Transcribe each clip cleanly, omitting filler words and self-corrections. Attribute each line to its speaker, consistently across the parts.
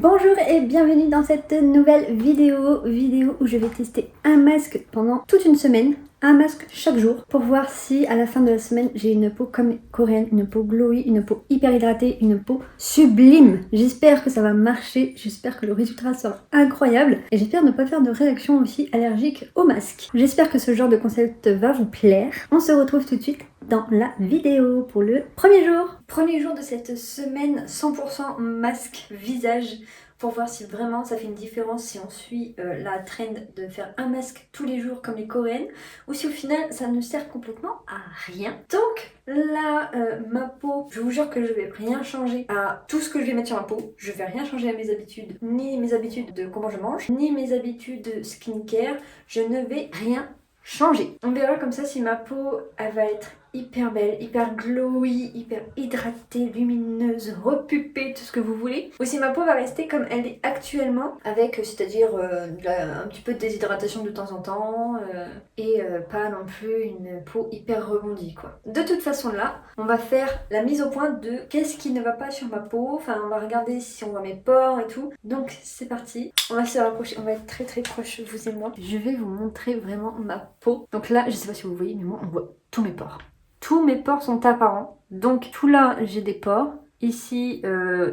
Speaker 1: Bonjour et bienvenue dans cette nouvelle vidéo où je vais tester un masque pendant toute une semaine, un masque chaque jour pour voir si à la fin de la semaine j'ai une peau comme coréenne, une peau glowy, une peau hyper hydratée, une peau sublime. J'espère que ça va marcher, j'espère que le résultat sera incroyable et j'espère ne pas faire de réaction aussi allergique au masque. J'espère que ce genre de concept va vous plaire. On se retrouve tout de suite dans la vidéo pour le premier jour. Premier jour de cette semaine 100% masque visage pour voir si vraiment ça fait une différence, si on suit la trend de faire un masque tous les jours comme les coréennes ou si au final ça ne sert complètement à rien. Donc là, ma peau, je vous jure que je vais rien changer à tout ce que je vais mettre sur ma peau. Je vais rien changer à mes habitudes, ni mes habitudes de comment je mange, ni mes habitudes de skincare. Je ne vais rien changer. On verra comme ça si ma peau elle va être hyper belle, hyper glowy, hyper hydratée, lumineuse, repupée, tout ce que vous voulez. Ou si ma peau va rester comme elle est actuellement, avec c'est-à-dire un petit peu de déshydratation de temps en temps et pas non plus une peau hyper rebondie quoi. De toute façon là, on va faire la mise au point de qu'est-ce qui ne va pas sur ma peau. Enfin, on va regarder si on voit mes pores et tout. Donc c'est parti. On va se rapprocher, on va être très très proches vous et moi. Je vais vous montrer vraiment ma peau. Donc là, je sais pas si vous voyez, mais moi on voit tous mes pores. Tous mes pores sont apparents. Donc tout là, j'ai des pores. Ici,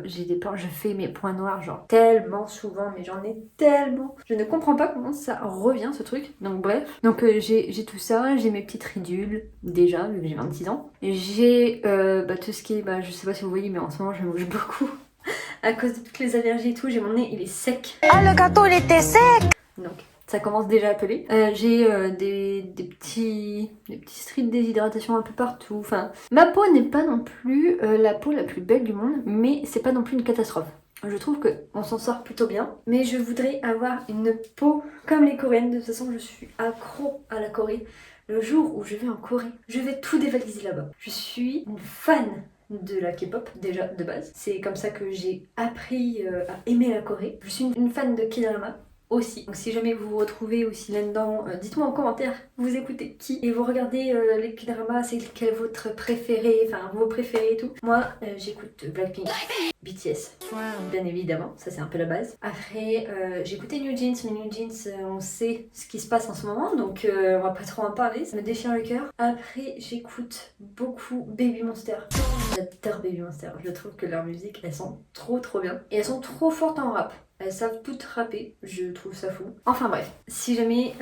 Speaker 1: j'ai des pores. Je fais mes points noirs genre tellement souvent, mais j'en ai tellement. Je ne comprends pas comment ça revient ce truc. Donc bref. Donc j'ai tout ça. J'ai mes petites ridules déjà, vu que j'ai 26 ans. J'ai tout ce qui est, je sais pas si vous voyez, mais en ce moment je bouge beaucoup. À cause de toutes les allergies et tout, j'ai mon nez, il est sec.
Speaker 2: Ah, le gâteau, il était sec!
Speaker 1: Donc ça commence déjà à peler. J'ai des petits strips de déshydratation un peu partout. Enfin, ma peau n'est pas non plus la peau la plus belle du monde, mais c'est pas non plus une catastrophe. Je trouve qu'on s'en sort plutôt bien. Mais je voudrais avoir une peau comme les Coréennes. De toute façon, je suis accro à la Corée. Le jour où je vais en Corée, je vais tout dévaliser là-bas. Je suis une fan de la K-pop déjà de base. C'est comme ça que j'ai appris à aimer la Corée. Je suis une fan de K-drama aussi. Donc si jamais vous vous retrouvez aussi là-dedans, dites-moi en commentaire, vous écoutez qui et vous regardez les K-dramas, c'est quel est votre préféré, enfin vos préférés et tout. Moi j'écoute Blackpink, BTS, bien évidemment, ça c'est un peu la base. Après j'écoutais New Jeans, mais New Jeans on sait ce qui se passe en ce moment, donc on va pas trop en parler, ça me déchire le cœur. Après j'écoute beaucoup Baby Monster. J'adore Baby Monster, je trouve que leur musique elles sont trop bien et elles sont trop fortes en rap. Elles savent toutes rapper, je trouve ça fou. Enfin bref, si jamais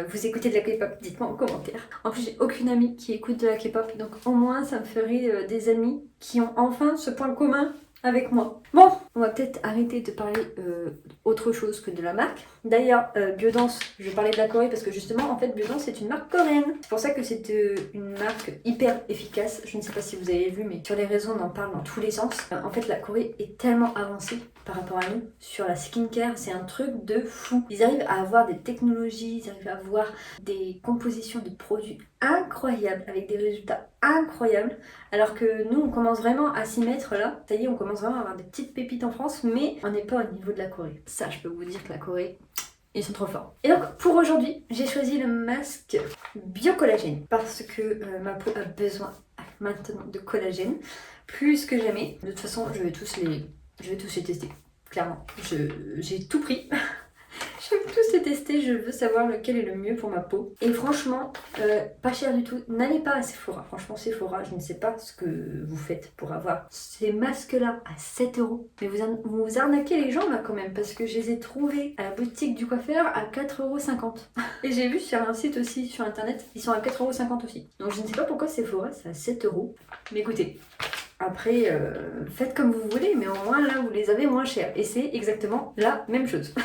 Speaker 1: vous écoutez de la K-pop, dites-moi en commentaire. En plus j'ai aucune amie qui écoute de la K-pop, donc au moins ça me ferait des amis qui ont enfin ce point commun avec moi. Bon, on va peut-être arrêter de parler autre chose que de la marque. D'ailleurs, Biodance, je parlais de la Corée parce que justement, en fait, Biodance c'est une marque coréenne. C'est pour ça que c'est une marque hyper efficace. Je ne sais pas si vous avez vu, mais sur les réseaux, on en parle dans tous les sens. En fait, la Corée est tellement avancée par rapport à nous sur la skincare, c'est un truc de fou. Ils arrivent à avoir des technologies, ils arrivent à avoir des compositions de produits incroyables avec des résultats incroyables, alors que nous on commence vraiment à s'y mettre là. Ça y est, on commence vraiment à avoir des petites pépites en France, mais on n'est pas au niveau de la Corée. Ça, je peux vous dire que la Corée, ils sont trop forts. Et donc pour aujourd'hui, j'ai choisi le masque Biocollagène parce que ma peau a besoin maintenant de collagène plus que jamais. De toute façon, je vais tous les tester, clairement. J'ai tout pris. Je vais tous les tester, je veux savoir lequel est le mieux pour ma peau. Et franchement, pas cher du tout. N'allez pas à Sephora. Franchement, Sephora, je ne sais pas ce que vous faites pour avoir ces masques-là à 7€. Mais vous arnaquez les gens là quand même, parce que je les ai trouvés à la boutique du coiffeur à 4,50€. Et j'ai vu sur un site aussi, sur internet, ils sont à 4,50€ aussi. Donc je ne sais pas pourquoi Sephora, c'est à 7€. Mais écoutez, après, faites comme vous voulez, mais au moins là, vous les avez moins chers. Et c'est exactement la même chose.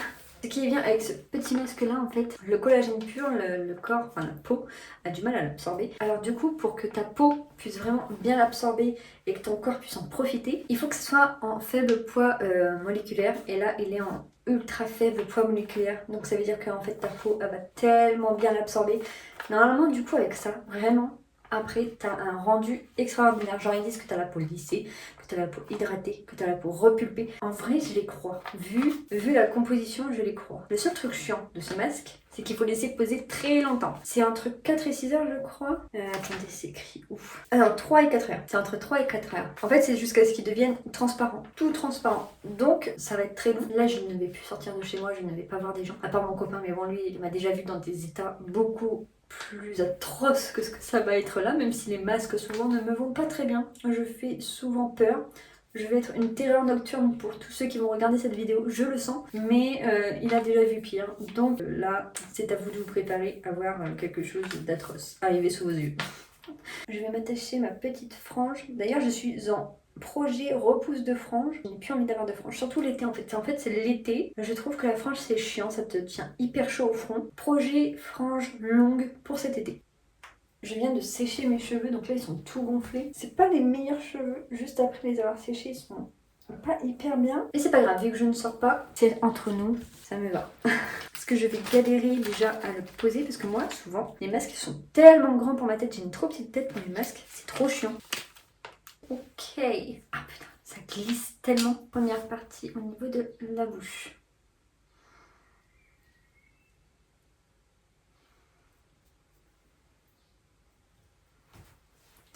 Speaker 1: Ce qui vient avec ce petit masque là en fait, le collagène pur, le corps, enfin la peau a du mal à l'absorber. Alors du coup pour que ta peau puisse vraiment bien l'absorber et que ton corps puisse en profiter, il faut que ce soit en faible poids moléculaire et là il est en ultra faible poids moléculaire. Donc ça veut dire qu'en fait ta peau elle va tellement bien l'absorber. Normalement du coup avec ça, vraiment, après, t'as un rendu extraordinaire. Genre, ils disent que t'as la peau lissée, que t'as la peau hydratée, que t'as la peau repulpée. En vrai, je les crois. Vu la composition, je les crois. Le seul truc chiant de ce masque, c'est qu'il faut laisser poser très longtemps. C'est entre 4 et 6 heures, je crois. Attendez, c'est écrit ouf. Alors, 3 et 4 heures. C'est entre 3 et 4 heures. En fait, c'est jusqu'à ce qu'ils deviennent transparents. Tout transparent. Donc, ça va être très long. Là, je ne vais plus sortir de chez moi, je ne vais pas voir des gens. À part mon copain, mais bon, lui, il m'a déjà vu dans des états beaucoup plus atroces que ce que ça va être là, même si les masques souvent ne me vont pas très bien. Je fais souvent peur. Je vais être une terreur nocturne pour tous ceux qui vont regarder cette vidéo, je le sens, mais il a déjà vu pire. Donc là, c'est à vous de vous préparer à voir quelque chose d'atroce arriver sous vos yeux. Je vais m'attacher ma petite frange. D'ailleurs, je suis en projet repousse de frange. Je n'ai plus envie d'avoir de frange, surtout l'été en fait. En fait, c'est l'été. Je trouve que la frange, c'est chiant, ça te tient hyper chaud au front. Projet frange longue pour cet été. Je viens de sécher mes cheveux, donc là ils sont tout gonflés. C'est pas les meilleurs cheveux, juste après les avoir séchés, ils sont pas hyper bien. Mais c'est pas grave, vu que je ne sors pas, c'est entre nous, ça me va. Parce que je vais galérer déjà à le poser, parce que moi, souvent, les masques sont tellement grands pour ma tête, j'ai une trop petite tête pour les masques, c'est trop chiant. Ok. Ah putain, ça glisse tellement. Première partie au niveau de la bouche.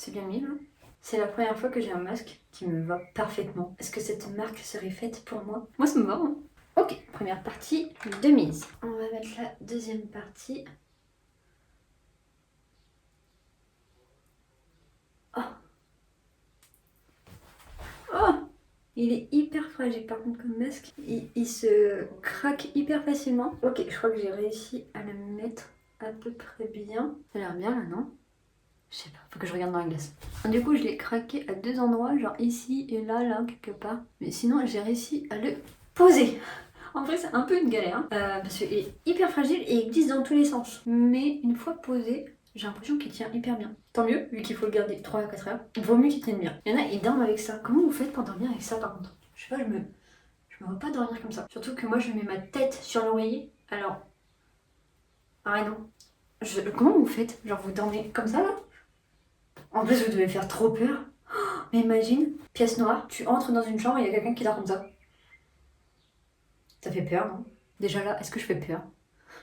Speaker 1: C'est bien mis, hein. C'est la première fois que j'ai un masque qui me va parfaitement. Est-ce que cette marque serait faite pour moi? Moi, ça me va, hein. Ok, première partie de mise. On va mettre la deuxième partie. Oh. Oh. Il est hyper fragile par contre comme masque. Il se craque hyper facilement. Ok, je crois que j'ai réussi à le mettre à peu près bien. Ça a l'air bien là, non? Je sais pas, faut que je regarde dans la glace. Du coup, je l'ai craqué à 2 endroits, genre ici et là, quelque part. Mais sinon, j'ai réussi à le poser. En vrai, c'est un peu une galère, hein, parce qu'il est hyper fragile et il glisse dans tous les sens. Mais une fois posé, j'ai l'impression qu'il tient hyper bien. Tant mieux, vu qu'il faut le garder 3 à 4 heures. Il vaut mieux qu'il tienne bien. Il y en a, ils dorment avec ça. Comment vous faites pour dormir avec ça, par contre? Je sais pas, je me vois pas dormir comme ça. Surtout que moi, je mets ma tête sur l'oreiller. Alors... Ah non. Comment vous faites? Genre, vous dormez comme ça, là? En plus, vous devez faire trop peur. Oh, mais imagine, pièce noire, tu entres dans une chambre et il y a quelqu'un qui dort comme ça. Ça fait peur, non? Déjà là, est-ce que je fais peur?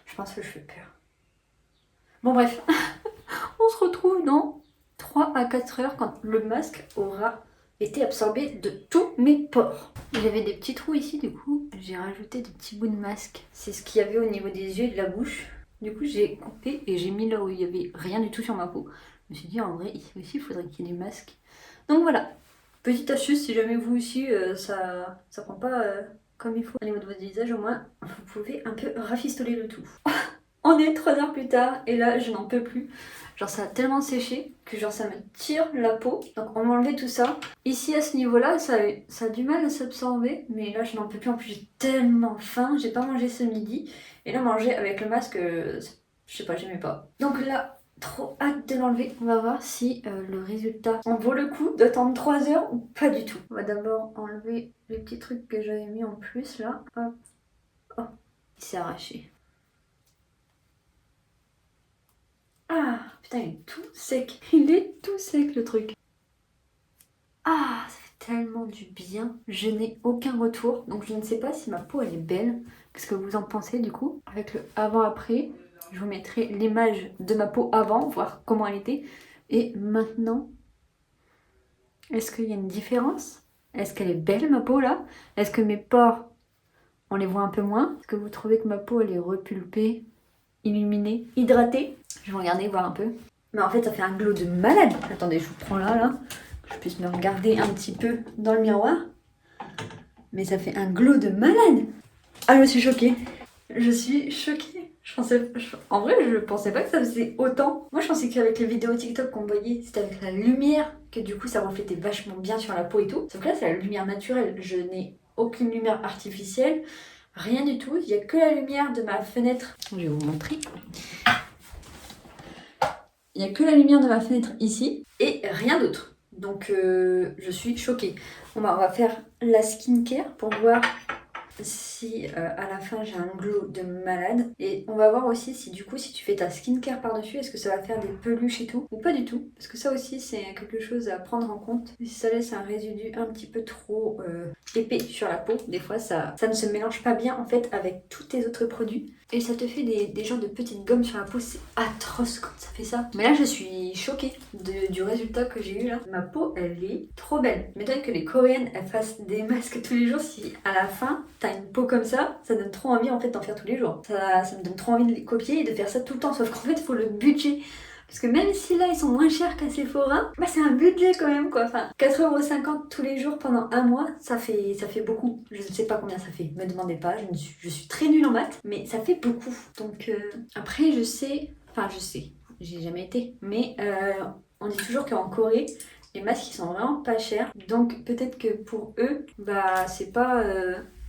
Speaker 1: Je pense que je fais peur. Bon bref, on se retrouve dans 3 à 4 heures quand le masque aura été absorbé de tous mes pores. J'avais des petits trous ici, du coup, j'ai rajouté des petits bouts de masque. C'est ce qu'il y avait au niveau des yeux et de la bouche. Du coup, j'ai coupé et j'ai mis là où il y avait rien du tout sur ma peau. Je me suis dit, en vrai, ici aussi, il faudrait qu'il y ait des masques. Donc voilà, petite astuce, si jamais vous aussi, ça prend pas comme il faut au niveau de votre visage, au moins, vous pouvez un peu rafistoler le tout. On est 3 heures plus tard, et là, je n'en peux plus. Genre, ça a tellement séché que genre, ça me tire la peau. Donc, on m'a enlevé tout ça. Ici, à ce niveau-là, ça a du mal à s'absorber, mais là, je n'en peux plus. En plus, j'ai tellement faim, j'ai pas mangé ce midi. Et là, manger avec le masque, je sais pas, j'aimais pas. Donc là, trop hâte de l'enlever. On va voir si le résultat en vaut le coup d'attendre 3 heures ou pas du tout. On va d'abord enlever les petits trucs que j'avais mis en plus là. Hop. Oh, il s'est arraché. Ah, putain, il est tout sec. Il est tout sec le truc. Ah, ça fait tellement du bien. Je n'ai aucun retour, donc je ne sais pas si ma peau elle est belle. Qu'est-ce que vous en pensez du coup? Avec le avant-après, je vous mettrai l'image de ma peau avant, voir comment elle était. Et maintenant, est-ce qu'il y a une différence? Est-ce qu'elle est belle ma peau là? Est-ce que mes pores, on les voit un peu moins? Est-ce que vous trouvez que ma peau elle est repulpée, illuminée, hydratée? Je vais regarder, voir un peu. Mais en fait, ça fait un glow de malade. Attendez, je vous prends là, que je puisse me regarder un petit peu dans le miroir. Mais ça fait un glow de malade. Ah, je suis choquée. Je suis choquée. En vrai, je pensais pas que ça faisait autant. Moi, je pensais qu'avec les vidéos TikTok qu'on voyait, c'était avec la lumière, que du coup, ça reflétait vachement bien sur la peau et tout. Sauf que là, c'est la lumière naturelle. Je n'ai aucune lumière artificielle. Rien du tout. Il n'y a que la lumière de ma fenêtre. Je vais vous montrer. Il n'y a que la lumière de ma fenêtre ici et rien d'autre. Donc je suis choquée. Bon, bah, on va faire la skincare pour voir si à la fin j'ai un glow de malade. Et on va voir aussi si du coup si tu fais ta skincare par-dessus, est-ce que ça va faire des peluches et tout ou pas du tout. Parce que ça aussi c'est quelque chose à prendre en compte. Si ça laisse un résidu un petit peu trop épais sur la peau, des fois ça ne se mélange pas bien en fait avec tous tes autres produits. Et ça te fait des genres de petites gommes sur la peau, c'est atroce quand ça fait ça. Mais là je suis choquée du résultat que j'ai eu là. Ma peau elle est trop belle. Je m'étonne que les Coréennes elles fassent des masques tous les jours si à la fin t'as une peau comme ça donne trop envie en fait d'en faire tous les jours. Ça me donne trop envie de les copier et de faire ça tout le temps, sauf qu'en fait il faut le budget. Parce que même si là ils sont moins chers qu'à Sephora, bah c'est un budget quand même quoi. Enfin, 4,50€ tous les jours pendant un mois, ça fait beaucoup. Je ne sais pas combien ça fait, me demandez pas, je suis très nulle en maths, mais ça fait beaucoup. Donc après je sais, j'ai jamais été, mais on dit toujours qu'en Corée, les masques ils sont vraiment pas chers. Donc peut-être que pour eux, bah c'est pas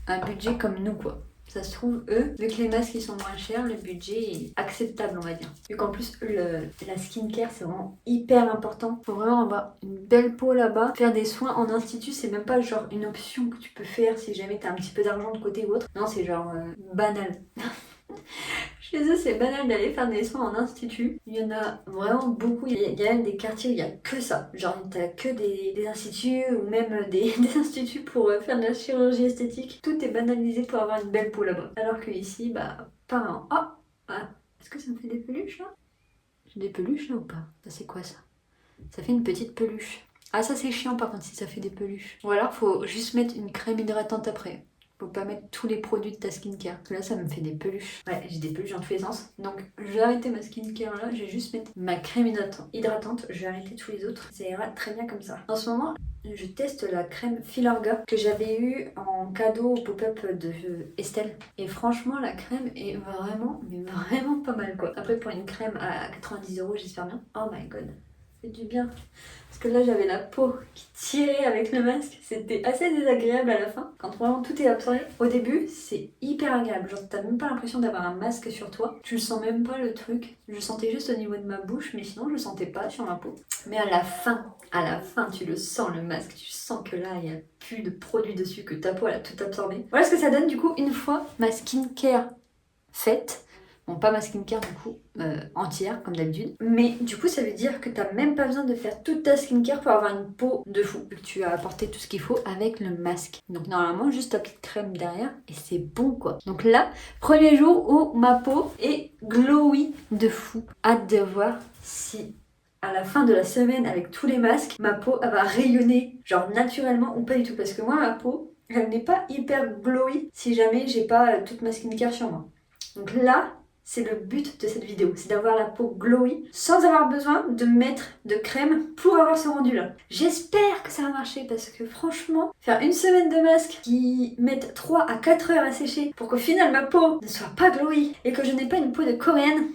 Speaker 1: un budget comme nous quoi. Ça se trouve, eux, vu que les masques ils sont moins chers, le budget est acceptable, on va dire. Vu qu'en plus, la skincare c'est vraiment hyper important. Faut vraiment avoir une belle peau là-bas. Faire des soins en institut, c'est même pas genre une option que tu peux faire si jamais t'as un petit peu d'argent de côté ou autre. Non, c'est genre banal. Chez eux, c'est banal d'aller faire des soins en institut. Il y en a vraiment beaucoup. Il y a même des quartiers où il y a que ça. Genre, t'as que des instituts ou même des instituts pour faire de la chirurgie esthétique. Tout est banalisé pour avoir une belle peau là-bas. Alors que ici, bah, pas un. Ah, est-ce que ça me fait des peluches là? J'ai des peluches là ou pas? Ça, c'est quoi ça? Ça fait une petite peluche. Ah, ça, c'est chiant par contre si ça fait des peluches. Ou alors, faut juste mettre une crème hydratante après. Faut pas mettre tous les produits de ta skincare. Parce que là, ça me fait des peluches. Ouais, j'ai des peluches dans tous les sens. Donc, je vais arrêter ma skincare là. Je vais juste mettre ma crème hydratante. Je vais arrêter tous les autres. Ça ira très bien comme ça. En ce moment, je teste la crème Filorga que j'avais eu en cadeau au pop-up de Estelle. Et franchement, la crème est vraiment, mais vraiment pas mal quoi. Après, pour une crème à 90€, j'espère bien. Oh my god. Ça fait du bien. Parce que là j'avais la peau qui tirait avec le masque, c'était assez désagréable à la fin. Quand vraiment tout est absorbé, au début c'est hyper agréable, genre t'as même pas l'impression d'avoir un masque sur toi, tu le sens même pas le truc. Je sentais juste au niveau de ma bouche, mais sinon je le sentais pas sur ma peau. Mais à la fin tu le sens le masque, tu sens que là il y a plus de produit dessus, que ta peau elle a tout absorbé. Voilà ce que ça donne du coup une fois ma skincare faite. Bon, pas ma skincare du coup entière comme d'habitude. Mais du coup, ça veut dire que t'as même pas besoin de faire toute ta skincare pour avoir une peau de fou. Vu que tu as apporté tout ce qu'il faut avec le masque. Donc normalement, juste ta petite crème derrière et c'est bon quoi. Donc là, premier jour où ma peau est glowy de fou. Hâte de voir si à la fin de la semaine avec tous les masques, ma peau elle va rayonner genre naturellement ou pas du tout. Parce que moi, ma peau, elle n'est pas hyper glowy si jamais j'ai pas toute ma skincare sur moi. Donc là, c'est le but de cette vidéo, c'est d'avoir la peau glowy sans avoir besoin de mettre de crème pour avoir ce rendu là. J'espère que ça va marcher parce que franchement, faire une semaine de masque qui mettent 3 à 4 heures à sécher pour qu'au final ma peau ne soit pas glowy et que je n'ai pas une peau de coréenne,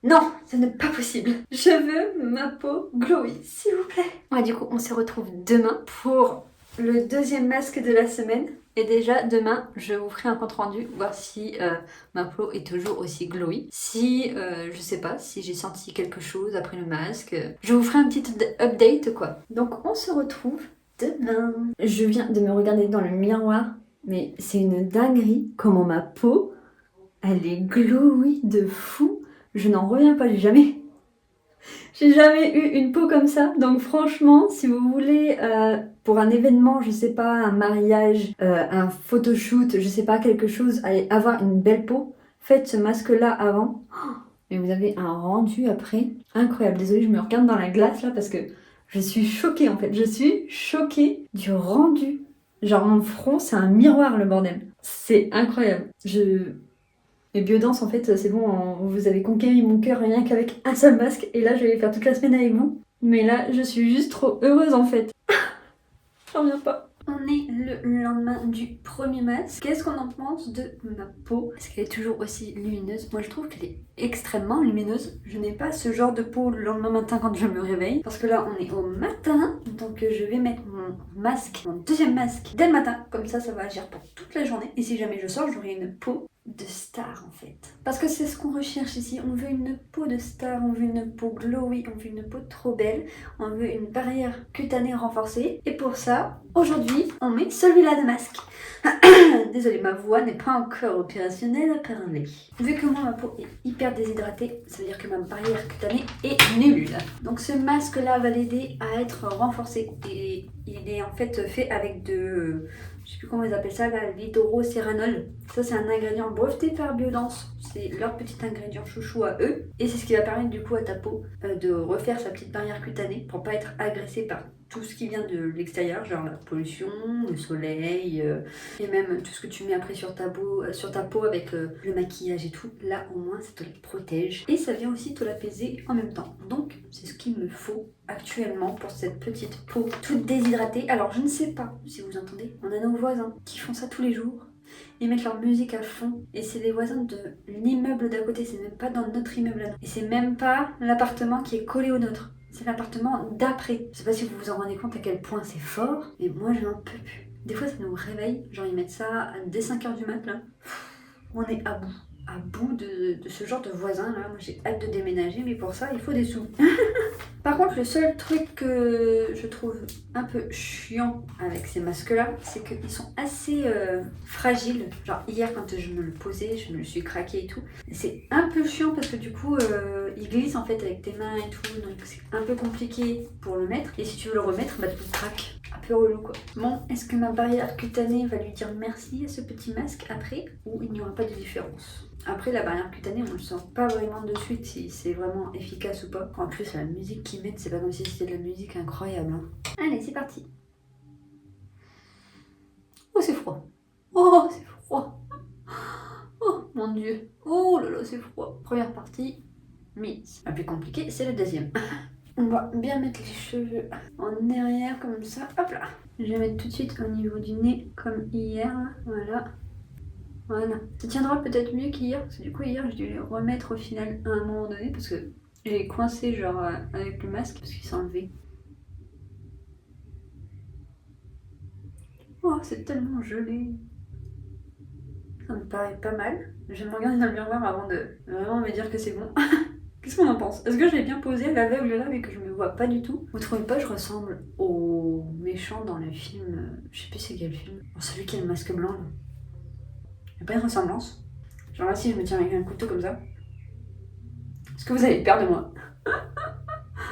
Speaker 1: non, ce n'est pas possible. Je veux ma peau glowy, s'il vous plaît. Ouais, du coup, on se retrouve demain pour le deuxième masque de la semaine. Et déjà, demain, je vous ferai un compte rendu, voir si ma peau est toujours aussi glowy. Si, je sais pas, si j'ai senti quelque chose après le masque. Je vous ferai un petit update, quoi. Donc, on se retrouve demain. Je viens de me regarder dans le miroir, mais c'est une dinguerie comment ma peau, elle est glowy de fou. Je n'en reviens pas, j'ai jamais eu une peau comme ça. Donc franchement, si vous voulez pour un événement, je sais pas, un mariage, un photoshoot, je sais pas, quelque chose, allez, avoir une belle peau, faites ce masque-là avant. Et vous avez un rendu après incroyable. Désolée, je me regarde dans la glace là parce que je suis choquée en fait. Je suis choquée du rendu. Genre mon front, c'est un miroir le bordel. C'est incroyable. Les biodances, en fait, c'est bon, vous avez conquéri mon cœur rien qu'avec un seul masque. Et là, je vais les faire toute la semaine avec vous. Mais là, je suis juste trop heureuse, en fait. J'en reviens pas. On est le lendemain du premier masque. Qu'est-ce qu'on en pense de ma peau? Est-ce qu'elle est toujours aussi lumineuse? Moi, je trouve qu'elle est extrêmement lumineuse. Je n'ai pas ce genre de peau le lendemain matin quand je me réveille. Parce que là, on est au matin. Donc, je vais mettre mon masque, mon deuxième masque, dès le matin. Comme ça va agir pour toute la journée. Et si jamais je sors, j'aurai une peau de star en fait. Parce que c'est ce qu'on recherche ici. On veut une peau de star, on veut une peau glowy, on veut une peau trop belle, on veut une barrière cutanée renforcée. Et pour ça, aujourd'hui, dit, on met celui-là de masque. Désolée, ma voix n'est pas encore opérationnelle à parler. Vu que moi ma peau est hyper déshydratée, ça veut dire que ma barrière cutanée est nulle. Donc ce masque là va l'aider à être renforcé. Et il est en fait fait avec de... je sais plus comment ils appellent ça là, l'hydrocéranol. Ça c'est un ingrédient breveté par Biodance. C'est leur petit ingrédient chouchou à eux. Et c'est ce qui va permettre du coup à ta peau de refaire sa petite barrière cutanée pour pas être agressée par tout ce qui vient de l'extérieur, genre la pollution, le soleil, et même tout ce que tu mets après sur ta peau avec le maquillage et tout. Là au moins ça te le protège et ça vient aussi te l'apaiser en même temps. Donc c'est ce qu'il me faut actuellement pour cette petite peau toute déshydratée. Alors je ne sais pas si vous entendez, on a nos voisins qui font ça tous les jours. Ils mettent leur musique à fond et c'est les voisins de l'immeuble d'à côté, c'est même pas dans notre immeuble à nous. Et c'est même pas l'appartement qui est collé au nôtre. C'est l'appartement d'après. Je sais pas si vous vous en rendez compte à quel point c'est fort, mais moi je n'en peux plus. Des fois ça nous réveille, genre ils mettent ça dès 5h du mat là. On est à bout de ce genre de voisins là. Moi j'ai hâte de déménager, mais pour ça il faut des sous. Par contre, le seul truc que je trouve un peu chiant avec ces masques-là, c'est qu'ils sont assez fragiles. Genre hier, quand je me le posais, je me le suis craqué et tout. C'est un peu chiant parce que du coup, il glisse en fait avec tes mains et tout. Donc c'est un peu compliqué pour le mettre. Et si tu veux le remettre, bah tu le craques. Un peu relou quoi. Bon, est-ce que ma barrière cutanée va lui dire merci à ce petit masque après, ou il n'y aura pas de différence? Après, la barrière cutanée, on le sent pas vraiment de suite si c'est vraiment efficace ou pas. En plus, la musique qu'ils mettent, c'est pas comme si c'était de la musique incroyable. Hein. Allez, c'est parti. Oh, c'est froid. Oh, c'est froid. Oh, mon Dieu. Oh là là, c'est froid. Première partie, mise. La plus compliquée, c'est la deuxième. On va bien mettre les cheveux en arrière comme ça. Hop là. Je vais mettre tout de suite au niveau du nez comme hier. Voilà. Voilà. Ça tiendra peut-être mieux qu'hier, parce que du coup hier j'ai dû les remettre au final à un moment donné parce que j'ai coincé genre avec le masque parce qu'il s'est enlevé. Oh c'est tellement gelé. Ça me paraît pas mal. Je vais me regarder dans le miroir avant de vraiment me dire que c'est bon. Qu'est-ce qu'on en pense? Est-ce que je l'ai bien posé à l'aveugle là mais que je me vois pas du tout? Vous trouvez pas que je ressemble au méchant dans le film, je sais plus c'est quel film, celui qui a le masque blanc là. Y'a pas une ressemblance? Genre là si je me tiens avec un couteau comme ça, est-ce que vous avez peur de moi?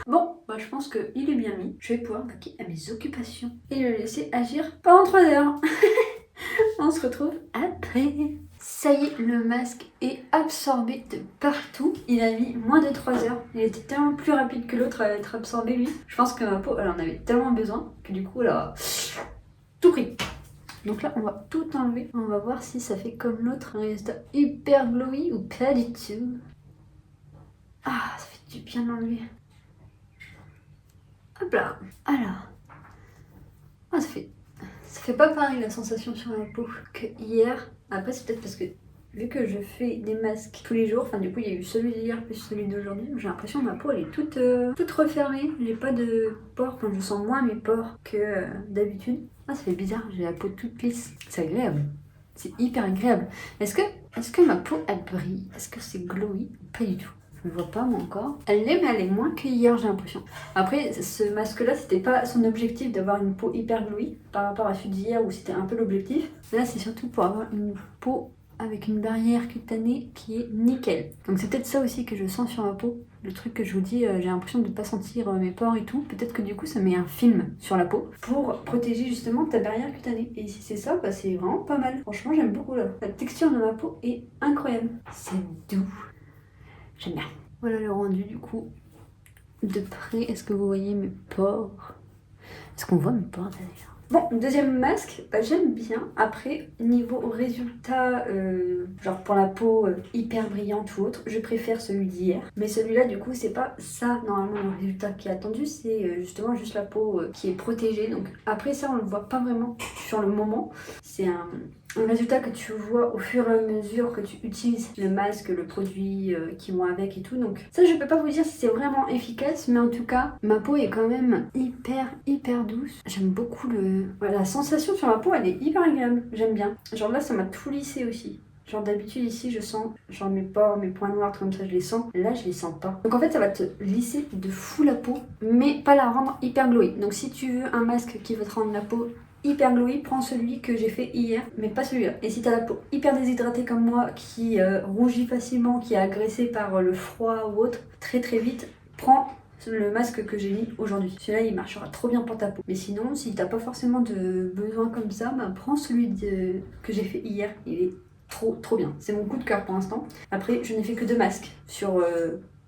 Speaker 1: Bon, bah je pense qu'il est bien mis. Je vais pouvoir vaquer à mes occupations et le laisser agir pendant 3 heures. On se retrouve après. Ça y est, le masque est absorbé de partout. Il a mis moins de 3 heures. Il était tellement plus rapide que l'autre à être absorbé lui. Je pense que ma peau, elle en avait tellement besoin que du coup, elle a tout pris. Donc là, on va tout enlever. On va voir si ça fait comme l'autre, un résultat hyper glowy ou pas du tout. Ah, ça fait du bien d'enlever. Hop là. Alors. Ah, ça fait pas pareil la sensation sur la peau que hier. Après, c'est peut-être parce que vu que je fais des masques tous les jours, enfin du coup il y a eu celui d'hier plus celui d'aujourd'hui, j'ai l'impression que ma peau elle est toute refermée. J'ai pas de pores, enfin je sens moins mes pores que d'habitude. Ah, ça fait bizarre, j'ai la peau toute lisse. C'est agréable. C'est hyper agréable. Est-ce que ma peau elle brille? Est-ce que c'est glowy? Pas du tout. Je ne vois pas moi encore. Elle l'est, mais elle est moins que hier, j'ai l'impression. Après, ce masque-là, c'était pas son objectif d'avoir une peau hyper glowy par rapport à celui d'hier où c'était un peu l'objectif. Là, c'est surtout pour avoir une peau avec une barrière cutanée qui est nickel. Donc c'est peut-être ça aussi que je sens sur ma peau. Le truc que je vous dis, j'ai l'impression de ne pas sentir mes pores et tout. Peut-être que du coup, ça met un film sur la peau pour protéger justement ta barrière cutanée. Et si c'est ça, bah, c'est vraiment pas mal. Franchement, j'aime beaucoup là. La texture de ma peau est incroyable. C'est doux. J'aime bien. Voilà le rendu du coup. De près, est-ce que vous voyez mes pores? Est-ce qu'on voit mes pores d'ailleurs? Bon, deuxième masque, bah, j'aime bien. Après, niveau résultat, genre pour la peau hyper brillante ou autre, je préfère celui d'hier. Mais celui-là, du coup, c'est pas ça normalement le résultat qui est attendu, c'est justement juste la peau qui est protégée. Donc après ça, on le voit pas vraiment sur le moment. C'est un résultat que tu vois au fur et à mesure que tu utilises le masque, le produit qui vont avec et tout. Donc ça, je peux pas vous dire si c'est vraiment efficace, mais en tout cas, ma peau est quand même hyper douce. J'aime beaucoup la sensation sur ma peau, elle est hyper agréable. J'aime bien. Genre là, ça m'a tout lissé aussi. Genre d'habitude ici je sens genre mes pores, mes points noirs comme ça je les sens. Là je les sens pas. Donc en fait ça va te lisser de fou la peau mais pas la rendre hyper glowy. Donc si tu veux un masque qui va te rendre la peau hyper glowy, prends celui que j'ai fait hier, mais pas celui-là. Et si t'as la peau hyper déshydratée comme moi, qui rougit facilement, qui est agressée par le froid ou autre, très très vite, prends le masque que j'ai mis aujourd'hui. Celui-là il marchera trop bien pour ta peau. Mais sinon, si t'as pas forcément de besoin comme ça, bah, prends celui que j'ai fait hier, il est trop bien. C'est mon coup de cœur pour l'instant. Après, je n'ai fait que 2 masques sur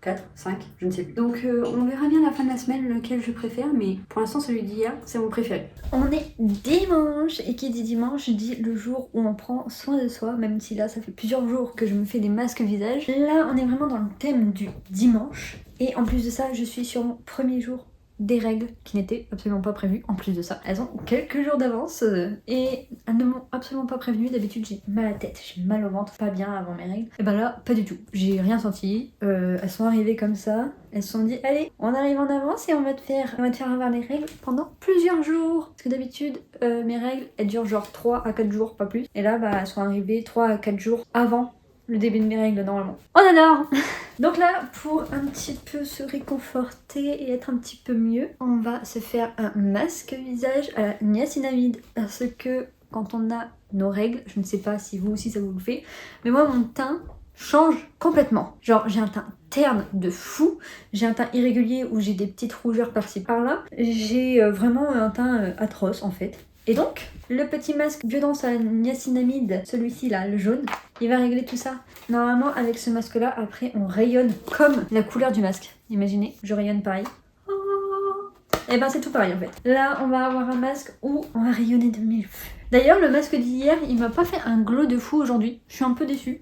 Speaker 1: 4, 5, je ne sais plus. Donc on verra bien à la fin de la semaine lequel je préfère, mais pour l'instant celui d'hier, c'est mon préféré. On est dimanche, et qui dit dimanche dit le jour où on prend soin de soi, même si là ça fait plusieurs jours que je me fais des masques visage. Là on est vraiment dans le thème du dimanche, et en plus de ça je suis sur mon premier jour des règles qui n'étaient absolument pas prévues. En plus de ça, elles ont quelques jours d'avance et elles ne m'ont absolument pas prévenu. D'habitude j'ai mal à la tête, j'ai mal au ventre, pas bien avant mes règles. Et ben là, pas du tout. J'ai rien senti. Elles sont arrivées comme ça. Elles se sont dit allez, on arrive en avance et on va te faire avoir les règles pendant plusieurs jours. Parce que d'habitude mes règles elles durent genre 3 à 4 jours, pas plus. Et là bah elles sont arrivées 3 à 4 jours avant le début de mes règles normalement. On adore. Donc là, pour un petit peu se réconforter et être un petit peu mieux, on va se faire un masque visage à la niacinamide. Parce que quand on a nos règles, je ne sais pas si vous aussi ça vous le fait, mais moi mon teint change complètement. Genre j'ai un teint terne de fou, j'ai un teint irrégulier où j'ai des petites rougeurs par-ci par-là, j'ai vraiment un teint atroce en fait. Et donc, le petit masque Biodance à la niacinamide, celui-ci là, le jaune, il va régler tout ça. Normalement, avec ce masque là, après on rayonne comme la couleur du masque. Imaginez, je rayonne pareil. Et ben c'est tout pareil en fait. Là, on va avoir un masque où on va rayonner de mille feux. D'ailleurs, le masque d'hier, il m'a pas fait un glow de fou aujourd'hui. Je suis un peu déçue.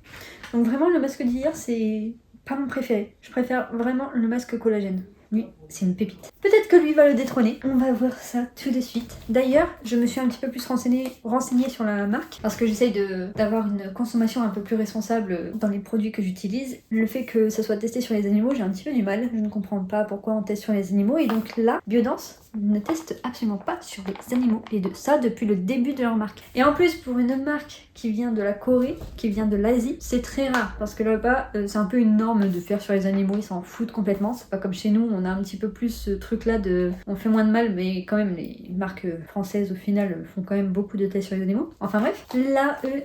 Speaker 1: Donc vraiment, le masque d'hier, c'est pas mon préféré. Je préfère vraiment le masque collagène. Lui, c'est une pépite. Peut-être que lui va le détrôner. On va voir ça tout de suite. D'ailleurs, je me suis un petit peu plus renseignée sur la marque parce que j'essaye d'avoir une consommation un peu plus responsable dans les produits que j'utilise. Le fait que ça soit testé sur les animaux, j'ai un petit peu du mal. Je ne comprends pas pourquoi on teste sur les animaux. Et donc là, Biodance ne teste absolument pas sur les animaux. Et de ça depuis le début de leur marque. Et en plus, pour une marque qui vient de la Corée, qui vient de l'Asie, c'est très rare. Parce que là-bas, c'est un peu une norme de faire sur les animaux. Ils s'en foutent complètement. C'est pas comme chez nous, on a un petit peu plus ce truc-là de... On fait moins de mal, mais quand même, les marques françaises, au final, font quand même beaucoup de tests sur les animaux. Enfin bref, là, eux,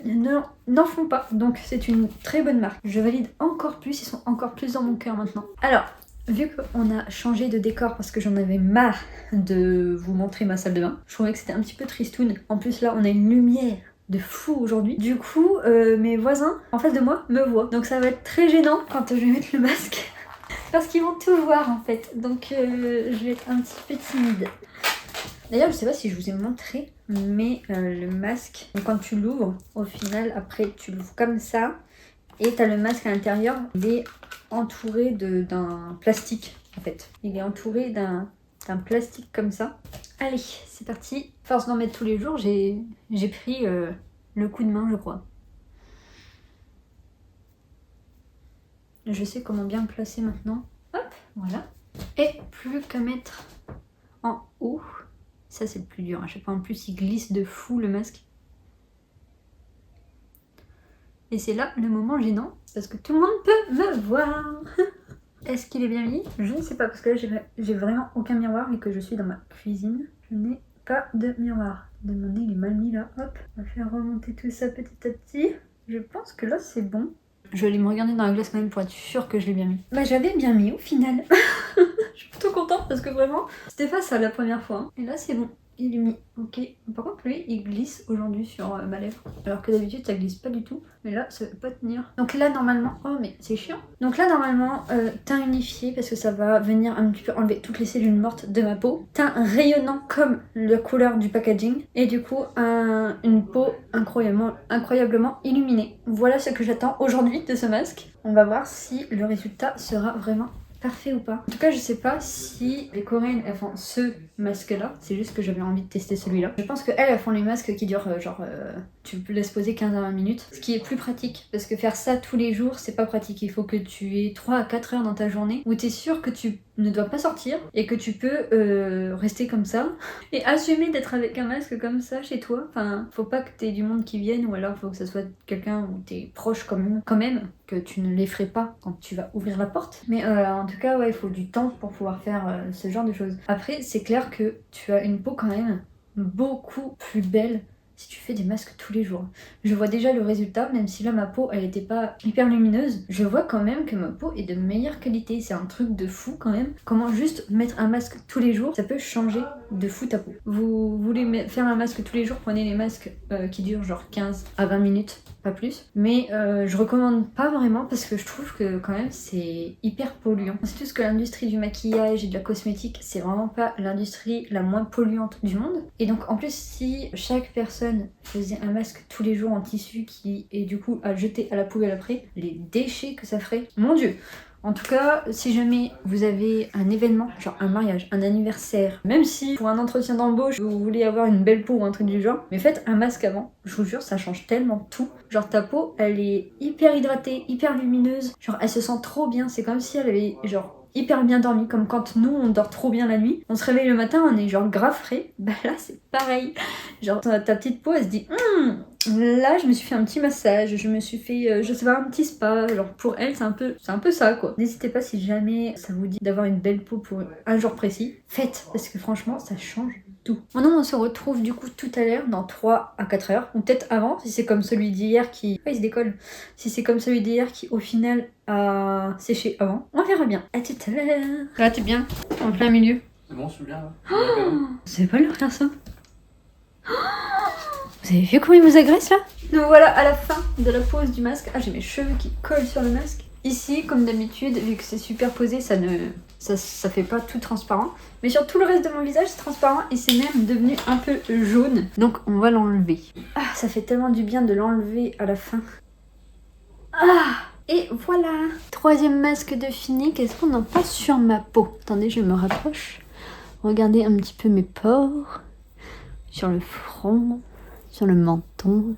Speaker 1: n'en font pas. Donc c'est une très bonne marque. Je valide encore plus, ils sont encore plus dans mon cœur maintenant. Alors... Vu qu'on a changé de décor parce que j'en avais marre de vous montrer ma salle de bain, je trouvais que c'était un petit peu tristoun. En plus là on a une lumière de fou aujourd'hui. Du coup mes voisins en face de moi me voient. Donc ça va être très gênant quand je vais mettre le masque. Parce qu'ils vont tout voir en fait. Donc je vais être un petit peu timide. D'ailleurs je sais pas si je vous ai montré, mais le masque, quand tu l'ouvres, au final après tu l'ouvres comme ça. Et t'as le masque à l'intérieur, il est entouré d'un plastique en fait. Il est entouré d'un plastique comme ça. Allez, c'est parti. Force d'en mettre tous les jours, j'ai pris le coup de main je crois. Je sais comment bien le placer maintenant. Hop, voilà. Et plus qu'à mettre en haut. Ça c'est le plus dur, à chaque fois en plus il glisse de fou le masque. Et c'est là le moment gênant, parce que tout le monde peut me voir. Est-ce qu'il est bien mis? Je ne sais pas, parce que là j'ai vraiment aucun miroir, vu que je suis dans ma cuisine. Je n'ai pas de miroir. Demandez, il est mal mis là, hop. On va faire remonter tout ça petit à petit. Je pense que là c'est bon. Je vais aller me regarder dans la glace quand même pour être sûre que je l'ai bien mis. Bah j'avais bien mis au final. Je suis plutôt contente parce que vraiment, c'était pas ça la première fois. Hein. Et là c'est bon. Il est mis, ok. Par contre lui il glisse aujourd'hui sur ma lèvre. Alors que d'habitude ça glisse pas du tout. Mais là ça veut pas tenir. Donc là normalement, oh mais c'est chiant. Donc là normalement teint unifié parce que ça va venir un petit peu enlever toutes les cellules mortes de ma peau. Teint rayonnant comme la couleur du packaging. Et du coup une peau incroyablement illuminée. Voilà ce que j'attends aujourd'hui de ce masque. On va voir si le résultat sera vraiment parfait ou pas. En tout cas je sais pas si les Coréennes elles font ce masque là, c'est juste que j'avais envie de tester celui-là. Je pense qu'elles font les masques qui durent tu peux laisses poser 15 à 20 minutes, ce qui est plus pratique parce que faire ça tous les jours c'est pas pratique. Il faut que tu aies 3 à 4 heures dans ta journée où t'es sûr que tu ne dois pas sortir et que tu peux rester comme ça et assumer d'être avec un masque comme ça chez toi. Enfin faut pas que t'aies du monde qui vienne ou alors faut que ça soit quelqu'un où t'es proche quand même, que tu ne l'effraies pas quand tu vas ouvrir la porte. Mais en tout cas ouais il faut du temps pour pouvoir faire ce genre de choses. Après c'est clair que tu as une peau quand même
Speaker 2: beaucoup plus belle si tu fais des masques tous les jours. Je vois déjà le résultat, même si là ma peau elle était pas hyper lumineuse, je vois quand même que ma peau est de meilleure qualité. C'est un truc de fou quand même. Comment juste mettre un masque tous les jours, ça peut changer de fou ta peau. Vous voulez faire un masque tous les jours, prenez les masques qui durent genre 15 à 20 minutes. Pas plus, mais je recommande pas vraiment parce que je trouve que quand même c'est hyper polluant. C'est tout ce que l'industrie du maquillage et de la cosmétique, c'est vraiment pas l'industrie la moins polluante du monde. Et donc en plus si chaque personne faisait un masque tous les jours en tissu qui est du coup à jeter à la poubelle après, les déchets que ça ferait, mon dieu. En tout cas, si jamais vous avez un événement, genre un mariage, un anniversaire, même si pour un entretien d'embauche, vous voulez avoir une belle peau ou un truc du genre, mais faites un masque avant. Je vous jure, ça change tellement tout. Genre ta peau, elle est hyper hydratée, hyper lumineuse. Genre elle se sent trop bien. C'est comme si elle avait genre hyper bien dormi, comme quand nous on dort trop bien la nuit, on se réveille le matin, on est genre grave frais. Bah là c'est pareil. Genre ta petite peau elle se dit là je me suis fait un petit massage, je me suis fait je sais pas un petit spa. Genre pour elle c'est un peu ça quoi. N'hésitez pas si jamais ça vous dit d'avoir une belle peau pour un jour précis, faites parce que franchement ça change tout. Maintenant on se retrouve du coup tout à l'heure dans 3 à 4 heures, ou peut-être avant si c'est comme celui d'hier qui... il se décolle. Si c'est comme celui d'hier qui au final a séché avant, on verra bien. À tout à l'heure. Là t'es bien, en plein milieu.
Speaker 3: C'est bon, je suis bien là.
Speaker 2: Vous savez pas leur faire ça. Vous avez vu comment il vous agresse là? Donc voilà, à la fin de la pose du masque, j'ai mes cheveux qui collent sur le masque. Ici, comme d'habitude, vu que c'est superposé, ça fait pas tout transparent. Mais sur tout le reste de mon visage, c'est transparent et c'est même devenu un peu jaune. Donc on va l'enlever. Ça fait tellement du bien de l'enlever à la fin. Et voilà. Troisième masque de fini, qu'est-ce qu'on en pense sur ma peau? Attendez, je me rapproche. Regardez un petit peu mes pores. Sur le front, sur le menton.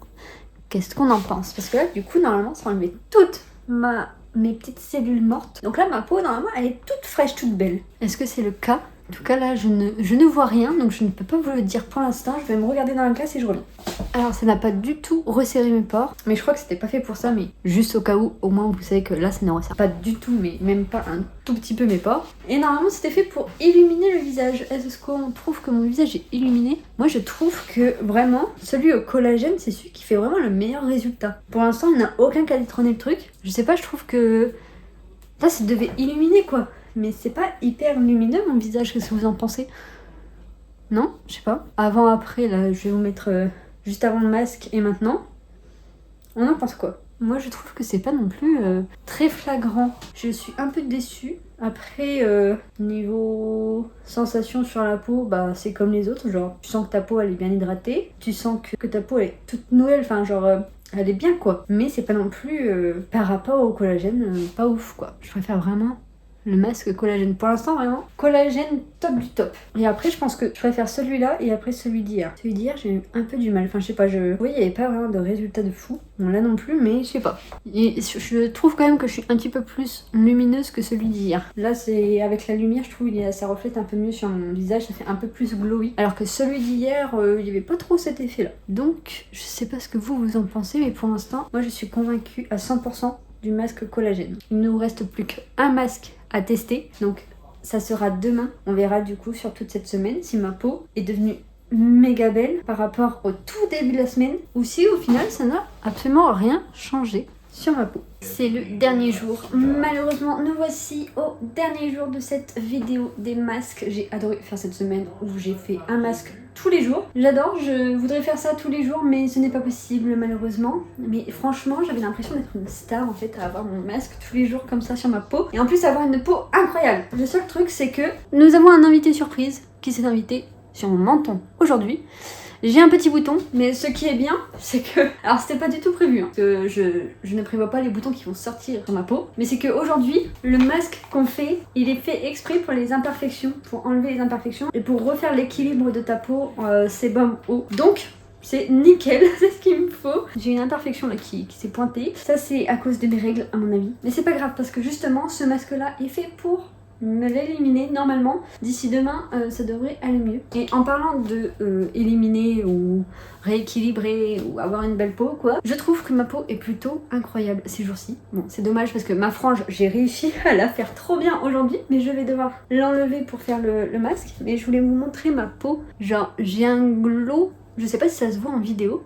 Speaker 2: Qu'est-ce qu'on en pense? Parce que là, du coup, normalement, ça enlevait toutes mes petites cellules mortes. Donc là, ma peau, normalement, elle est toute fraîche, toute belle. Est-ce que c'est le cas? En tout cas, là, je ne vois rien, donc je ne peux pas vous le dire pour l'instant. Je vais me regarder dans la glace et je reviens. Alors, ça n'a pas du tout resserré mes pores, mais je crois que c'était pas fait pour ça, mais juste au cas où, au moins, vous savez que là, ça ne resserre pas du tout, mais même pas un tout petit peu mes pores. Et normalement, c'était fait pour illuminer le visage. Est-ce qu'on trouve que mon visage est illuminé? Moi, je trouve que vraiment, celui au collagène, c'est celui qui fait vraiment le meilleur résultat. Pour l'instant, il n'y a aucun qui a détrôné le truc. Je sais pas, je trouve que ça devait illuminer, quoi. Mais c'est pas hyper lumineux mon visage, qu'est-ce que vous en pensez? Non? Je sais pas. Avant, après, là, je vais vous mettre juste avant le masque et maintenant. On en pense quoi? Moi, je trouve que c'est pas non plus très flagrant. Je suis un peu déçue. Après, niveau sensation sur la peau, bah c'est comme les autres. Genre, tu sens que ta peau, elle est bien hydratée. Tu sens que ta peau, elle est toute nouvelle. Enfin, genre... elle est bien quoi, mais c'est pas non plus par rapport au collagène, pas ouf quoi. Je préfère vraiment le masque collagène. Pour l'instant, vraiment, collagène top du top. Et après, je pense que je préfère celui-là et après celui d'hier. Celui d'hier, j'ai eu un peu du mal. Enfin, je sais pas, vous voyez, il n'y avait pas vraiment de résultat de fou. Bon, là non plus, mais je sais pas. Et je trouve quand même que je suis un petit peu plus lumineuse que celui d'hier. Là, c'est avec la lumière, je trouve ça reflète un peu mieux sur mon visage, ça fait un peu plus glowy. Alors que celui d'hier, il n'y avait pas trop cet effet-là. Donc, je sais pas ce que vous en pensez, mais pour l'instant, moi, je suis convaincue à 100% du masque collagène. Il ne nous reste plus qu'un masque à tester, donc ça sera demain. On verra du coup sur toute cette semaine si ma peau est devenue méga belle par rapport au tout début de la semaine ou si au final ça n'a absolument rien changé sur ma peau. C'est le dernier jour. Malheureusement, nous voici au dernier jour de cette vidéo des masques. J'ai adoré faire cette semaine où j'ai fait un masque tous les jours. J'adore, je voudrais faire ça tous les jours, mais ce n'est pas possible malheureusement. Mais franchement, j'avais l'impression d'être une star en fait, à avoir mon masque tous les jours comme ça sur ma peau. Et en plus avoir une peau incroyable. Le seul truc c'est que nous avons un invité surprise qui s'est invité sur mon menton aujourd'hui. J'ai un petit bouton, mais ce qui est bien, c'est que... Alors c'était pas du tout prévu, hein, que je ne prévois pas les boutons qui vont sortir sur ma peau, mais c'est qu'aujourd'hui, le masque qu'on fait, il est fait exprès pour les imperfections, pour enlever les imperfections, et pour refaire l'équilibre de ta peau sébum eau. Donc, c'est nickel, c'est ce qu'il me faut. J'ai une imperfection là qui s'est pointée. Ça c'est à cause de mes règles à mon avis. Mais c'est pas grave parce que justement, ce masque là est fait pour
Speaker 1: me l'éliminer normalement. D'ici demain, ça devrait aller mieux. Et en parlant de éliminer ou rééquilibrer ou avoir une belle peau quoi, je trouve que ma peau est plutôt incroyable ces jours-ci. Bon, c'est dommage parce que ma frange, j'ai réussi à la faire trop bien aujourd'hui, mais je vais devoir l'enlever pour faire le masque. Mais je voulais vous montrer ma peau. Genre, j'ai un glow, je sais pas si ça se voit en vidéo,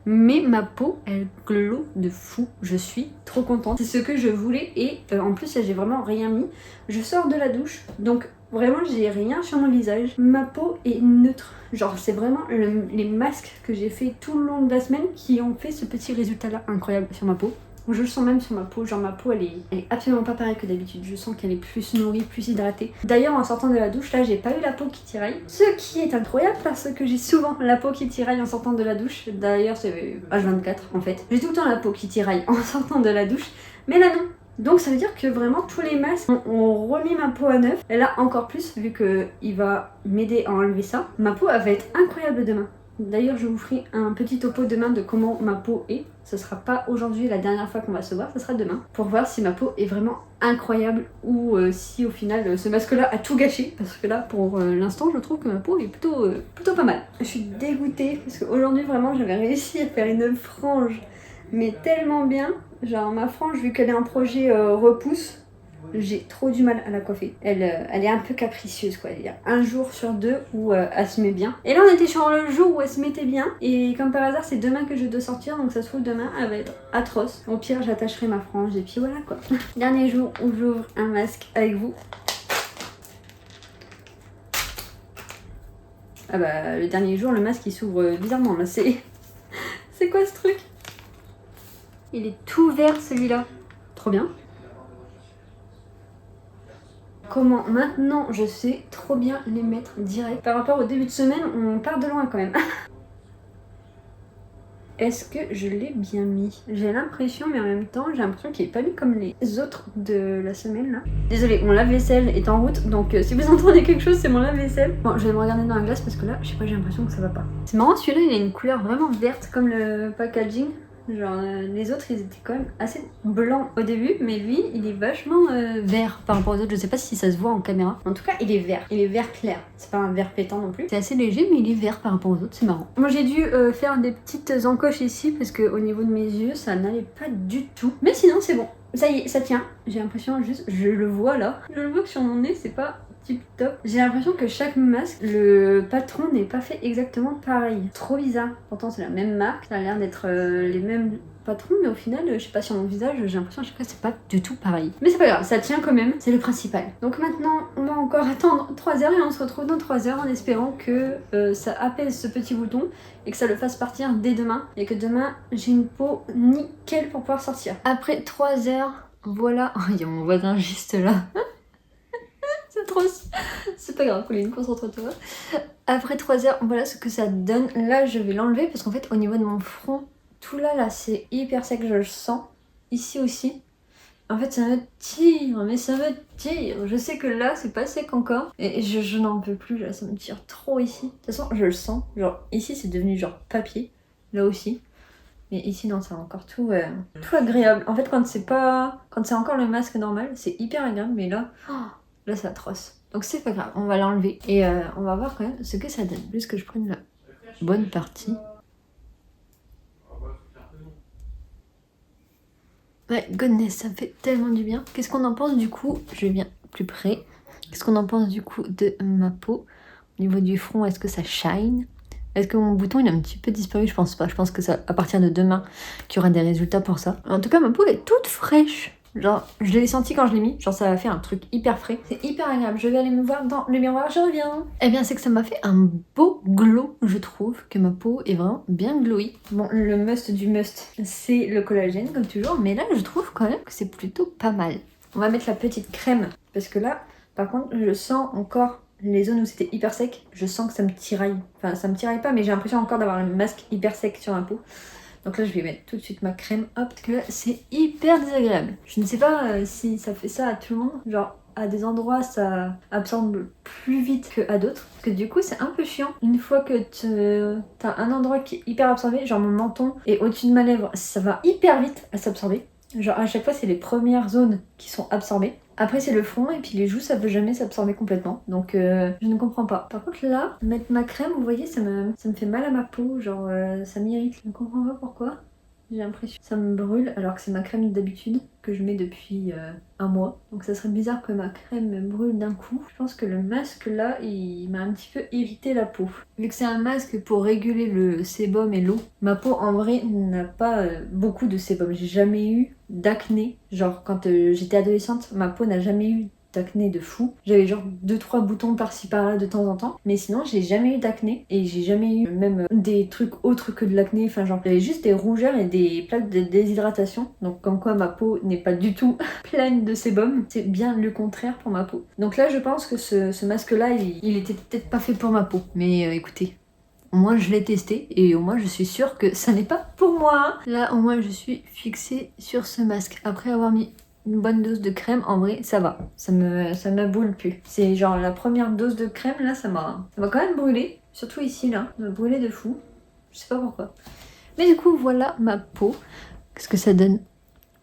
Speaker 1: mais ma peau, elle glow de fou. Je suis trop contente. C'est ce que je voulais et en plus, là, j'ai vraiment rien mis. Je sors de la douche, donc vraiment, j'ai rien sur mon visage. Ma peau est neutre. Genre, c'est vraiment les masques que j'ai fait tout le long de la semaine qui ont fait ce petit résultat-là incroyable sur ma peau. Je le sens même sur ma peau, genre ma peau elle est absolument pas pareille que d'habitude, je sens qu'elle est plus nourrie, plus hydratée. D'ailleurs en sortant de la douche là j'ai pas eu la peau qui tiraille, ce qui est incroyable parce que j'ai souvent la peau qui tiraille en sortant de la douche. D'ailleurs c'est H24 en fait, j'ai tout le temps la peau qui tiraille en sortant de la douche, mais là non. Donc ça veut dire que vraiment tous les masques ont remis ma peau à neuf, et là encore plus vu qu'il va m'aider à enlever ça. Ma peau elle va être incroyable demain. D'ailleurs, je vous ferai un petit topo demain de comment ma peau est. Ce sera pas aujourd'hui la dernière fois qu'on va se voir, ce sera demain. Pour voir si ma peau est vraiment incroyable ou si au final ce masque-là a tout gâché. Parce que là, pour l'instant, je trouve que ma peau est plutôt pas mal. Je suis dégoûtée parce qu'aujourd'hui, vraiment, j'avais réussi à faire une frange. Mais tellement bien. Genre ma frange, vu qu'elle est un projet repousse, j'ai trop du mal à la coiffer. Elle est un peu capricieuse quoi. Il y a un jour sur deux où elle se met bien. Et là on était sur le jour où elle se mettait bien. Et comme par hasard c'est demain que je dois sortir. Donc ça se trouve demain elle va être atroce. Au pire j'attacherai ma frange et puis voilà quoi. Dernier jour où j'ouvre un masque avec vous. Ah bah le dernier jour le masque il s'ouvre bizarrement là. C'est quoi ce truc? Il est tout vert celui-là. Trop bien. Comment maintenant je sais trop bien les mettre direct. Par rapport au début de semaine, on part de loin quand même. Est-ce que je l'ai bien mis? J'ai l'impression, mais en même temps, j'ai l'impression qu'il n'est pas mis comme les autres de la semaine là. Désolée, mon lave-vaisselle est en route, donc si vous entendez quelque chose, c'est mon lave-vaisselle. Bon, je vais me regarder dans la glace parce que là, je sais pas, j'ai l'impression que ça va pas. C'est marrant, celui-là, il a une couleur vraiment verte comme le packaging. Genre les autres ils étaient quand même assez blancs au début, mais lui il est vachement vert par rapport aux autres. Je sais pas si ça se voit en caméra. En tout cas il est vert clair. C'est pas un vert pétant non plus. C'est assez léger mais il est vert par rapport aux autres, c'est marrant. Moi j'ai dû faire des petites encoches ici parce que au niveau de mes yeux ça n'allait pas du tout. Mais sinon c'est bon. Ça y est, ça tient. J'ai l'impression juste, je le vois là. Je le vois que sur mon nez c'est pas tip top. J'ai l'impression que chaque masque, le patron n'est pas fait exactement pareil. Trop bizarre. Pourtant c'est la même marque, ça a l'air d'être les mêmes patrons, mais au final, je sais pas, sur mon visage, j'ai l'impression à chaque fois que c'est pas du tout pareil. Mais c'est pas grave, ça tient quand même, c'est le principal. Donc maintenant, on va encore attendre 3 heures et on se retrouve dans 3 heures en espérant que ça apaise ce petit bouton et que ça le fasse partir dès demain et que demain, j'ai une peau nickel pour pouvoir sortir. Après 3 heures, voilà. Oh, il y a mon voisin juste là. C'est atroce. C'est pas grave, Pauline, concentre-toi. Après 3 heures, voilà ce que ça donne. Là, je vais l'enlever parce qu'en fait, au niveau de mon front, tout là, c'est hyper sec, je le sens. Ici aussi. En fait, ça me tire, mais ça me tire. Je sais que là, c'est pas sec encore. Et je n'en peux plus, là, ça me tire trop ici. De toute façon, je le sens. Genre, ici, c'est devenu genre papier. Là aussi. Mais ici, non, c'est encore tout agréable. En fait, quand c'est encore le masque normal, c'est hyper agréable. Mais là, là, c'est atroce. Donc, c'est pas grave, on va l'enlever. Et on va voir quand même ce que ça donne. Juste que je prenne la bonne partie. Ouais, goodness, ça me fait tellement du bien. Qu'est-ce qu'on en pense du coup? Je viens plus près. Qu'est-ce qu'on en pense du coup de ma peau? Au niveau du front, est-ce que ça shine? Est-ce que mon bouton il a un petit peu disparu? Je pense pas. Je pense que c'est à partir de demain qu'il y aura des résultats pour ça. En tout cas, ma peau est toute fraîche. Genre, je l'ai senti quand je l'ai mis. Genre, ça va faire un truc hyper frais. C'est hyper agréable. Je vais aller me voir dans le miroir. Je reviens. Eh bien, c'est que ça m'a fait un beau glow. Je trouve que ma peau est vraiment bien glowy. Bon, le must du must, c'est le collagène, comme toujours. Mais là, je trouve quand même que c'est plutôt pas mal. On va mettre la petite crème. Parce que là, par contre, je sens encore les zones où c'était hyper sec. Je sens que ça me tiraille. Enfin, ça me tiraille pas, mais j'ai l'impression encore d'avoir le masque hyper sec sur ma peau. Donc là, je vais mettre tout de suite ma crème. Hop, parce que là, c'est hyper désagréable. Je ne sais pas si ça fait ça à tout le monde. Genre, à des endroits, ça absorbe plus vite qu'à d'autres. Parce que du coup, c'est un peu chiant. Une fois que t'as un endroit qui est hyper absorbé, genre mon menton et au-dessus de ma lèvre, ça va hyper vite à s'absorber. Genre à chaque fois c'est les premières zones qui sont absorbées. Après c'est le front et puis les joues ça veut jamais s'absorber complètement. Donc je ne comprends pas. Par contre là, mettre ma crème, vous voyez, ça me fait mal à ma peau. Genre ça m'irrite. Je ne comprends pas pourquoi. J'ai l'impression que ça me brûle alors que c'est ma crème d'habitude que je mets depuis un mois. Donc ça serait bizarre que ma crème me brûle d'un coup. Je pense que le masque là, il m'a un petit peu irrité la peau. Vu que c'est un masque pour réguler le sébum et l'eau, ma peau en vrai n'a pas beaucoup de sébum. J'ai jamais eu d'acné. Genre quand j'étais adolescente, ma peau n'a jamais eu d'acné de fou. J'avais genre 2-3 boutons par-ci par-là de temps en temps. Mais sinon, j'ai jamais eu d'acné. Et j'ai jamais eu même des trucs autres que de l'acné. Enfin, genre, j'avais juste des rougeurs et des plaques de déshydratation. Donc, comme quoi ma peau n'est pas du tout pleine de sébum. C'est bien le contraire pour ma peau. Donc là, je pense que ce masque-là, il était peut-être pas fait pour ma peau. Mais écoutez. Au moins je l'ai testé et au moins je suis sûre que ça n'est pas pour moi. Là au moins je suis fixée sur ce masque. Après avoir mis une bonne dose de crème, en vrai ça va. Ça me boule plus. C'est genre la première dose de crème là, ça m'a quand même brûlé. Surtout ici là, ça m'a brûlé de fou. Je sais pas pourquoi. Mais du coup voilà ma peau. Qu'est-ce que ça donne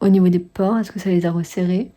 Speaker 1: au niveau des pores? Est-ce que ça les a resserrés?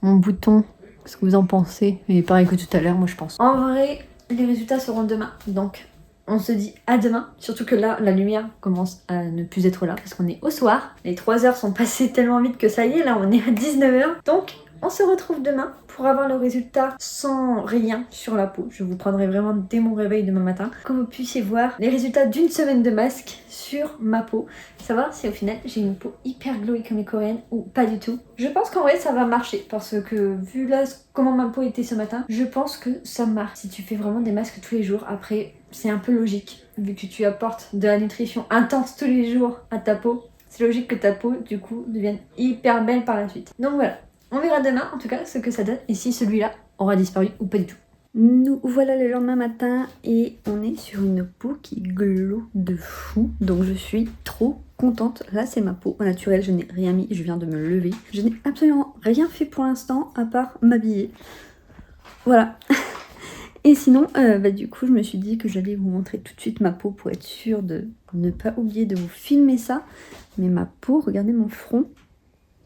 Speaker 1: Mon bouton, qu'est-ce que vous en pensez? Et pareil que tout à l'heure, moi je pense. En vrai, les résultats seront demain. Donc on se dit à demain, surtout que là, la lumière commence à ne plus être là, parce qu'on est au soir. Les 3 heures sont passées tellement vite que ça y est, là on est à 19h. Donc, on se retrouve demain pour avoir le résultat sans rien sur la peau. Je vous prendrai vraiment dès mon réveil demain matin, que vous puissiez voir les résultats d'une semaine de masque sur ma peau. Savoir si au final j'ai une peau hyper glowy comme les coréennes ou pas du tout. Je pense qu'en vrai ça va marcher, parce que vu là comment ma peau était ce matin, je pense que ça marche. Si tu fais vraiment des masques tous les jours, après c'est un peu logique, vu que tu apportes de la nutrition intense tous les jours à ta peau, c'est logique que ta peau du coup devienne hyper belle par la suite. Donc voilà, on verra demain en tout cas ce que ça donne et si celui-là aura disparu ou pas du tout. Nous voilà le lendemain matin et on est sur une peau qui glow de fou, donc je suis trop contente. Là c'est ma peau au naturel, je n'ai rien mis, je viens de me lever. Je n'ai absolument rien fait pour l'instant à part m'habiller. Voilà. Et sinon, du coup, je me suis dit que j'allais vous montrer tout de suite ma peau pour être sûre de ne pas oublier de vous filmer ça. Mais ma peau, regardez mon front,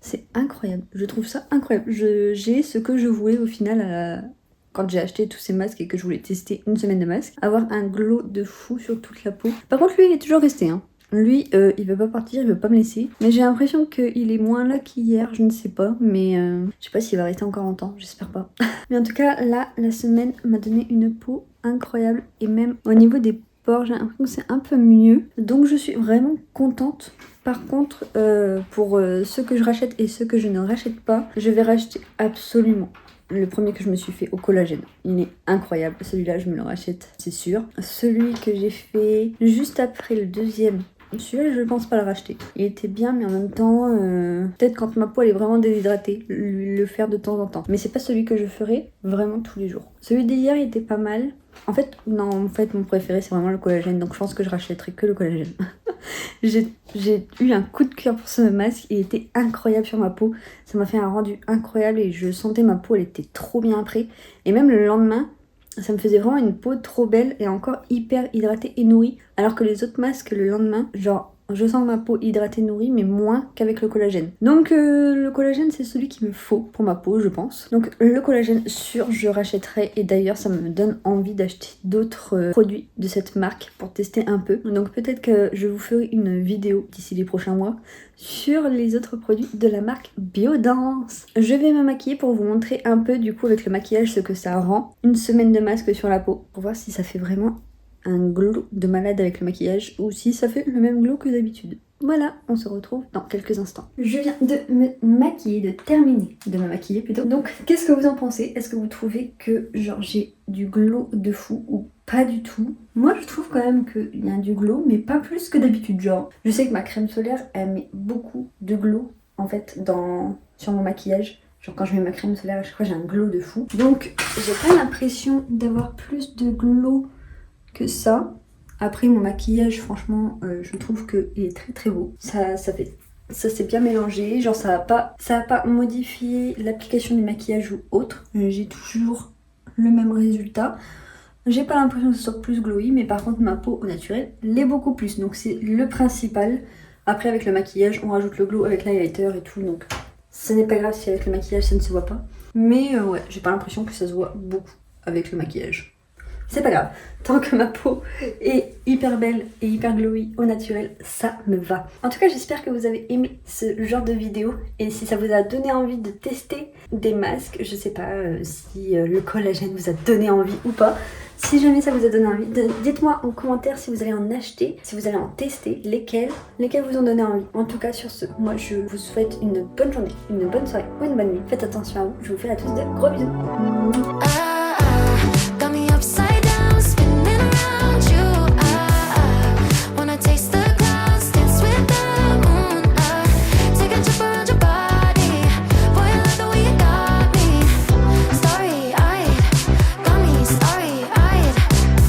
Speaker 1: c'est incroyable. Je trouve ça incroyable. J'ai ce que je voulais au final quand j'ai acheté tous ces masques et que je voulais tester une semaine de masque. Avoir un glow de fou sur toute la peau. Par contre, lui, il est toujours resté, hein. Lui, il veut pas partir, il veut pas me laisser. Mais j'ai l'impression qu'il est moins là qu'hier, je ne sais pas. Mais je sais pas s'il va rester encore longtemps, j'espère pas. Mais en tout cas, là, la semaine m'a donné une peau incroyable. Et même au niveau des pores, j'ai l'impression que c'est un peu mieux. Donc je suis vraiment contente. Par contre, pour ceux que je rachète et ceux que je ne rachète pas, je vais racheter absolument le premier que je me suis fait au collagène. Il est incroyable. Celui-là, je me le rachète, c'est sûr. Celui que j'ai fait juste après le deuxième, celui-là, je ne pense pas le racheter. Il était bien, mais en même temps, peut-être quand ma peau elle est vraiment déshydratée, le faire de temps en temps. Mais c'est pas celui que je ferai vraiment tous les jours. Celui d'hier, il était pas mal. En fait, mon préféré, c'est vraiment le collagène. Donc je pense que je rachèterai que le collagène. J'ai eu un coup de cœur pour ce masque. Il était incroyable sur ma peau. Ça m'a fait un rendu incroyable et je sentais ma peau, elle était trop bien après. Et même le lendemain, ça me faisait vraiment une peau trop belle et encore hyper hydratée et nourrie. Alors que les autres masques le lendemain, genre je sens ma peau hydratée, nourrie, mais moins qu'avec le collagène. Donc le collagène, c'est celui qu'il me faut pour ma peau, je pense. Donc le collagène, sûr, je rachèterai. Et d'ailleurs, ça me donne envie d'acheter d'autres produits de cette marque pour tester un peu. Donc peut-être que je vous ferai une vidéo d'ici les prochains mois sur les autres produits de la marque Biodance. Je vais me maquiller pour vous montrer un peu du coup avec le maquillage ce que ça rend. Une semaine de masque sur la peau pour voir si ça fait vraiment un glow de malade avec le maquillage ou si ça fait le même glow que d'habitude. Voilà, on se retrouve dans quelques instants. Je viens de me maquiller, de terminer de me maquiller plutôt. Donc, qu'est-ce que vous en pensez? Est-ce que vous trouvez que genre j'ai du glow de fou ou pas du tout? Moi, je trouve quand même qu'il y a du glow, mais pas plus que d'habitude. Genre, je sais que ma crème solaire, elle met beaucoup de glow en fait sur mon maquillage. Genre quand je mets ma crème solaire, à chaque fois j'ai un glow de fou. Donc, j'ai pas l'impression d'avoir plus de glow que ça. Après mon maquillage, franchement, je trouve qu'il est très très beau. Ça s'est bien mélangé, genre ça a pas modifié l'application du maquillage ou autre. J'ai toujours le même résultat. J'ai pas l'impression que ce soit plus glowy, mais par contre ma peau au naturel l'est beaucoup plus. Donc c'est le principal. Après avec le maquillage on rajoute le glow avec l'highlighter et tout, donc ce n'est pas grave si avec le maquillage ça ne se voit pas. Mais ouais, j'ai pas l'impression que ça se voit beaucoup avec le maquillage. C'est pas grave, tant que ma peau est hyper belle et hyper glowy au naturel, ça me va. En tout cas, j'espère que vous avez aimé ce genre de vidéo et si ça vous a donné envie de tester des masques, je sais pas si le collagène vous a donné envie ou pas. Si jamais ça vous a donné envie, dites-moi en commentaire si vous allez en acheter, si vous allez en tester, lesquels vous ont donné envie. En tout cas, sur ce, moi je vous souhaite une bonne journée, une bonne soirée ou une bonne nuit. Faites attention à vous, je vous fais à tous de gros bisous.